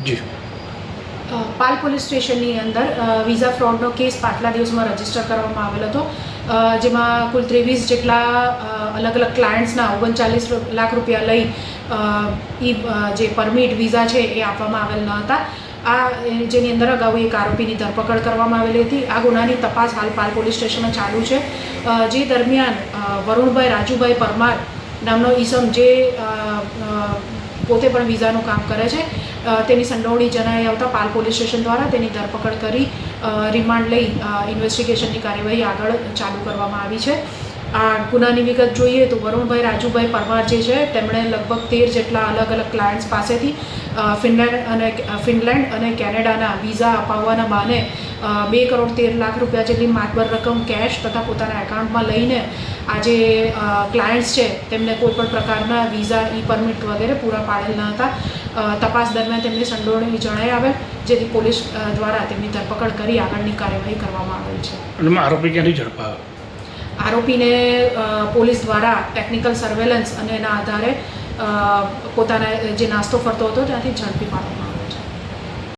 જી પાલ police સ્ટેશનની અંદર visa ફ્રોડનો case પાછલા દિવસમાં રજીસ્ટર કરવામાં આવેલ હતો, જેમાં કુલ 23 જેટલા અલગ અલગ ક્લાયન્ટ્સના 39 લાખ રૂપિયા લઈ જે પરમિટ વિઝા છે એ આપવામાં આવેલ ન હતા. જેની અંદર અગાઉ એક આરોપીની ધરપકડ કરવામાં આવેલી હતી. આ ગુનાની તપાસ હાલ પાલ પોલીસ સ્ટેશનમાં ચાલુ છે. જે દરમિયાન વરુણભાઈ રાજુભાઈ પરમાર નામનો ઈસમ જે પોતે પણ વિઝાનું કામ કરે છે, તેની સંડોવણી જણાઈ આવતા પાલ પોલીસ સ્ટેશન દ્વારા તેની ધરપકડ કરી રિમાન્ડ લઈ ઇન્વેસ્ટિગેશનની કાર્યવાહી આગળ ચાલુ કરવામાં આવી છે. આ ગુનાની વિગત જોઈએ તો વરુણભાઈ રાજુભાઈ પરમાર જે છે તેમણે લગભગ 13 જેટલા અલગ અલગ ક્લાયન્ટ્સ પાસેથી ફિનલેન્ડ અને કેનેડાના વિઝા અપાવવાના બહાને 2 કરોડ 13 લાખ રૂપિયા જેટલી માતબર રકમ કેશ તથા પોતાના એકાઉન્ટમાં લઈને આ જે ક્લાયન્ટ્સ છે તેમને કોઈપણ પ્રકારના વિઝા ઈ પરમિટ વગેરે પૂરા પાડેલ ન હતા. તપાસ દરમિયાન તેમની સંડોવણી જણાઈ આવેલ, જેથી પોલીસ દ્વારા તેમની ધરપકડ કરી આગળની કાર્યવાહી કરવામાં આવેલ છે. અને આરોપી ક્યાંથી ઝડપાયો? આરોપીને પોલીસ દ્વારા ટેકનિકલ સર્વેલન્સ અને એના આધારે પોતાના જે નાસ્તો ફરતો હતો ત્યાંથી ઝડપી પાડવામાં